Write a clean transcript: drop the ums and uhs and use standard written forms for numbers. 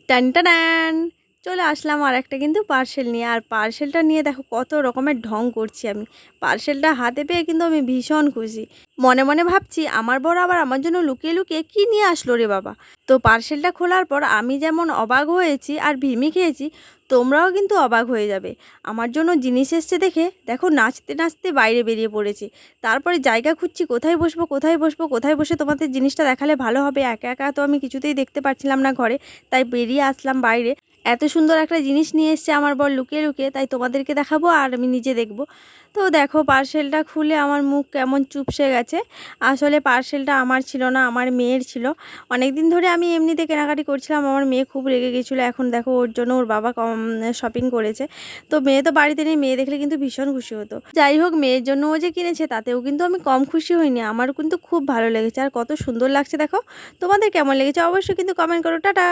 টান টান চলে আসলাম আর একটা কিন্তু পার্সেল নিয়ে। আর পার্সেলটা নিয়ে দেখো কত রকমের ঢং করছি আমি। পার্সেলটা হাতে পেয়ে কিন্তু আমি ভীষণ খুশি। মনে মনে ভাবছি আমার বর আবার আমার জন্য লুকিয়ে লুকিয়ে কী নিয়ে আসলো রে বাবা। তো পার্সেলটা খোলার পর আমি যেমন অবাক হয়েছি আর ভিমি খেয়েছি, তোমরাও কিন্তু অবাক হয়ে যাবে। আমার জন্য জিনিস এসছে দেখে দেখো নাচতে নাচতে বাইরে বেরিয়ে পড়েছি। তারপরে জায়গা খুঁজছি, কোথায় বসবো কোথায় বসবো, কোথায় বসে তোমাদের জিনিসটা দেখালে ভালো হবে। একা একা তো আমি কিছুতেই দেখতে পারছিলাম না ঘরে, তাই বেরিয়ে আসলাম বাইরে। এত সুন্দর একটা জিনিস নিয়ে এসছে আমার বর লুকিয়ে লুকিয়ে, তাই তোমাদেরকে দেখাবো আর আমি নিজে দেখব। তো দেখো পার্সেলটা খুলে আমার মুখ কেমন চুপসে গেছে। আসলে পার্সেলটা আমার ছিল না, আমার মেয়ের ছিল। অনেক দিন ধরে আমি এমনিতে কেনাকাটি করছিলাম, আমার মেয়ে খুব রেগে গেছিলো। এখন দেখো ওর জন্য ওর বাবা শপিং করেছে। তো মেয়ে তো বাড়িতে নেই, মেয়ে দেখলে কিন্তু ভীষণ খুশি হতো। যাই হোক, মেয়ের জন্য ও যে কিনেছে তাতেও কিন্তু আমি কম খুশি হইনি, আমারও কিন্তু খুব ভালো লেগেছে। আর কত সুন্দর লাগছে দেখো। তোমাদের কেমন লেগেছে অবশ্যই কিন্তু কমেন্ট করো। টাটা।